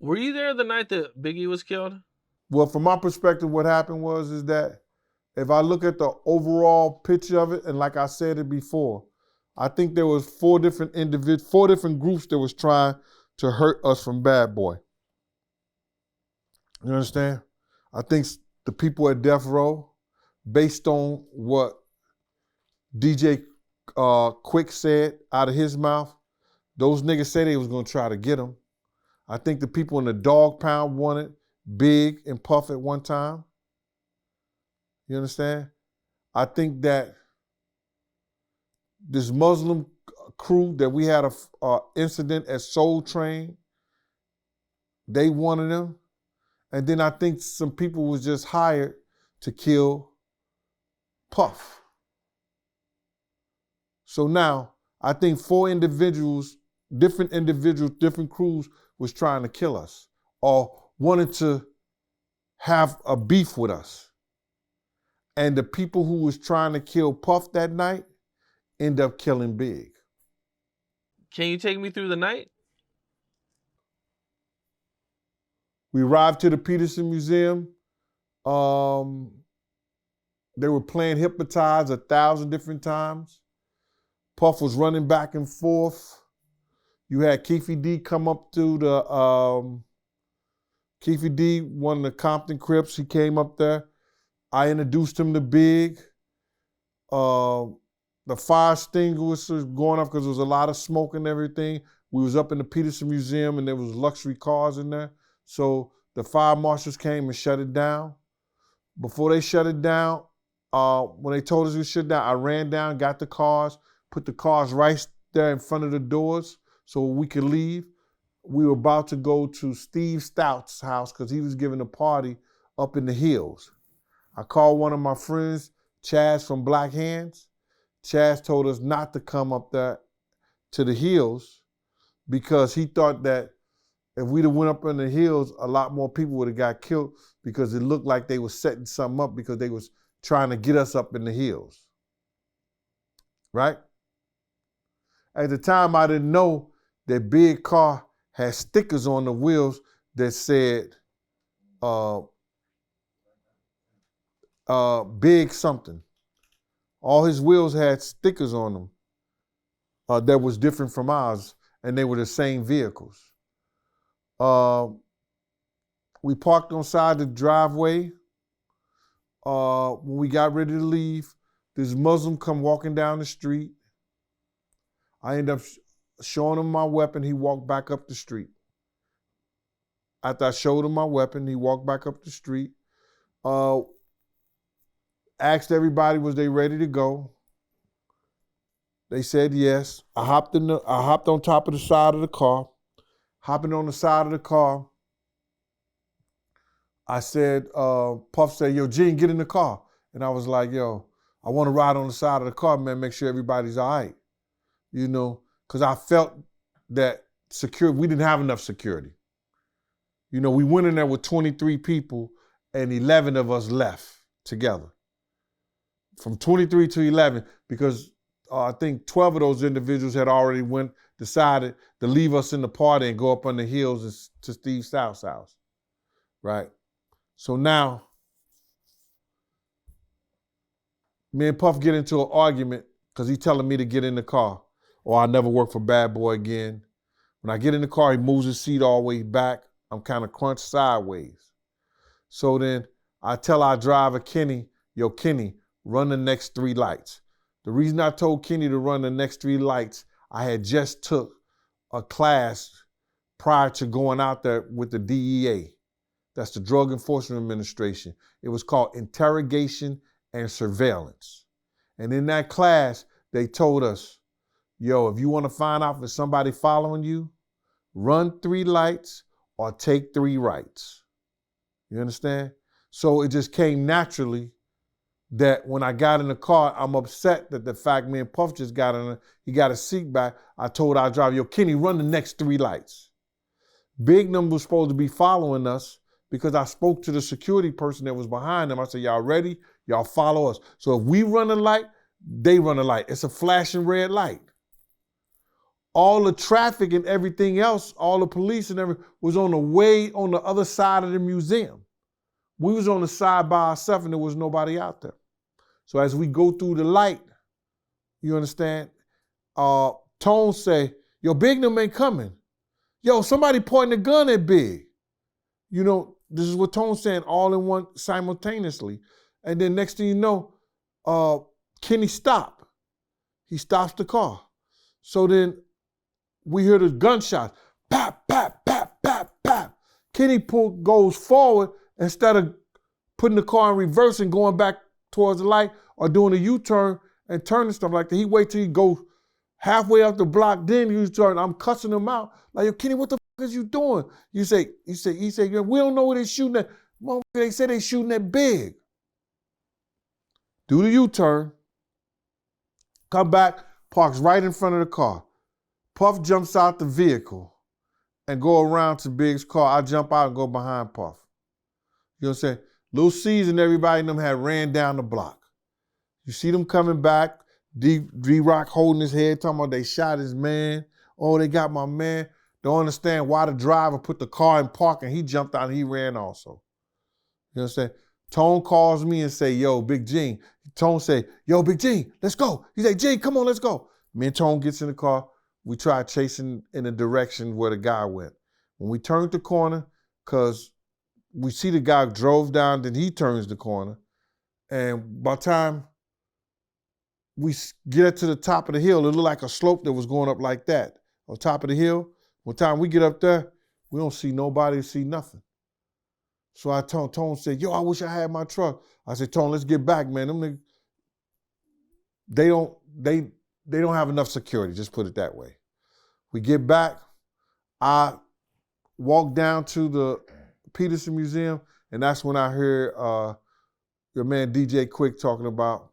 Were you there the night that Biggie was killed? Well, from my perspective, what happened is that if I look at the overall picture of it, and like I said it before, I think there was four different groups that was trying to hurt us from Bad Boy. You understand? I think the people at Death Row, based on what DJ Quick said out of his mouth, those niggas said they was gonna try to get him. I think the people in the dog pound wanted Big and Puff at one time. You understand? I think that this Muslim crew that we had a incident at Soul Train, they wanted him. And then I think some people was just hired to kill Puff. So now, I think different crews was trying to kill us or wanted to have a beef with us. And the people who was trying to kill Puff that night end up killing Big. Can you take me through the night? We arrived to the Peterson Museum. They were playing Hypnotize 1,000 different times. Puff was running back and forth. You had Keefy D come up to the, Keefy D, one of the Compton Crips, he came up there. I introduced him to Big. The fire extinguishers was going off because there was a lot of smoke and everything. We was up in the Peterson Museum and there was luxury cars in there. So the fire marshals came and shut it down. Before they shut it down, when they told us we shut down, I ran down, got the cars, put the cars right there in front of the doors so we could leave. We were about to go to Steve Stout's house because he was giving a party up in the hills. I called one of my friends, Chaz from Black Hands. Chaz told us not to come up there to the hills because he thought that if we'd have went up in the hills, a lot more people would have got killed because it looked like they was setting something up because they was trying to get us up in the hills, right? At the time, I didn't know that Big car had stickers on the wheels that said Big something. All his wheels had stickers on them that was different from ours, and they were the same vehicles. We parked on side the driveway. When we got ready to leave, this Muslim come walking down the street. I ended up showing him my weapon. He walked back up the street. After I showed him my weapon, he walked back up the street. Asked everybody, was they ready to go? They said yes. I hopped on top of the side of the car. Hopping on the side of the car, I said, Puff said, yo, Gene, get in the car. And I was like, yo, I want to ride on the side of the car, man, make sure everybody's all right. You know, because I felt that we didn't have enough security. You know, we went in there with 23 people and 11 of us left together. From 23 to 11, because I think 12 of those individuals had already decided to leave us in the party and go up on the hills to Steve Stout's house, right? So now, me and Puff get into an argument because he's telling me to get in the car or I'll never work for Bad Boy again. When I get in the car, he moves his seat all the way back. I'm kind of crunched sideways. So then I tell our driver, Kenny, yo, Kenny, run the next 3 lights. The reason I told Kenny to run the next 3 lights, I had just took a class prior to going out there with the DEA. That's the Drug Enforcement Administration. It was called Interrogation and Surveillance. And in that class, they told us, yo, if you want to find out if somebody following you, run 3 lights or take 3 rights. You understand? So it just came naturally that when I got in the car, I'm upset that the fact me and Puff just got in, he got his seat back. I told our driver, yo, Kenny, run the next 3 lights. Big Number was supposed to be following us because I spoke to the security person that was behind them. I said, y'all ready? Y'all follow us. So if we run a light, they run a light. It's a flashing red light. all the traffic and everything else, all the police and everything was on the way on the other side of the museum. We was on the side by ourselves and there was nobody out there. So as we go through the light, you understand, Tone say, yo, Big them ain't coming. Yo, somebody pointing a gun at Big. You know, this is what Tone's saying all in one simultaneously. And then next thing you know, Kenny stop. He stops the car. So then we hear the gunshot. Pap, pap, pap, pap, pap. Kenny goes forward instead of putting the car in reverse and going back towards the light or doing a U-turn and turning stuff like that. He wait till he goes halfway up the block, then he turn. I'm cussing him out. Like, yo, Kenny, what the fuck is you doing? He say, yeah, we don't know where they shooting at. They say they shooting at Big. Do the U-turn, come back, parks right in front of the car. Puff jumps out the vehicle and go around to Big's car. I jump out and go behind Puff. You know what I'm saying? Lil C's and everybody in them had ran down the block. You see them coming back, D-Rock holding his head, talking about they shot his man. Oh, they got my man. Don't understand why the driver put the car in park and he jumped out and he ran also. You know what I'm saying? Tone calls me and say, yo, Big G. Tone say, yo, Big G, let's go. He say, G, come on, let's go. Me and Tone gets in the car. We try chasing in the direction where the guy went. When we turned the corner, because we see the guy drove down, then he turns the corner. And by the time we get up to the top of the hill, it looked like a slope that was going up like that. On top of the hill, by the time we get up there, we don't see nobody, see nothing. So I told Tone, said, yo, I wish I had my truck. I said, Tone, let's get back, man. Them niggas, they don't have enough security, just put it that way. We get back, I walk down to the Peterson Museum, and that's when I heard your man DJ Quick talking about,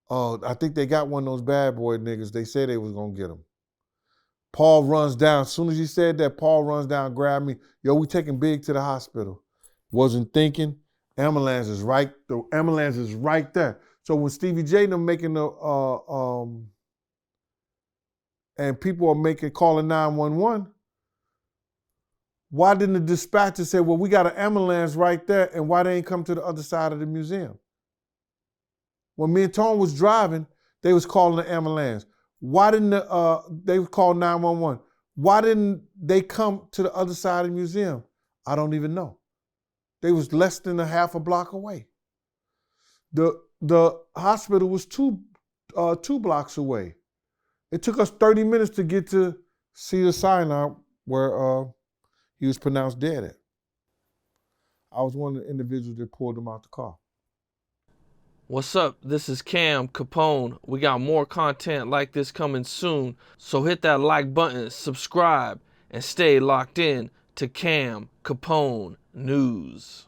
I think they got one of those bad boy niggas. They said they was gonna get him. Paul runs down. As soon as he said that, Paul runs down, grabbed me. Yo, we taking Big to the hospital. Wasn't thinking. Ambulance is right. The ambulance is right there. So when Stevie J and them making the and people are calling 911, why didn't the dispatcher say, well, we got an ambulance right there, and why they ain't come to the other side of the museum? When me and Tone was driving, they was calling the ambulance. Why didn't they call 911? Why didn't they come to the other side of the museum? I don't even know. They was less than a half a block away. The hospital was two blocks away. It took us 30 minutes to get to see the sign out where he was pronounced dead at. I was one of the individuals that pulled him out the car. What's up? This is Cam Capone. We got more content like this coming soon, so hit that like button, subscribe, and stay locked in to Cam Capone News.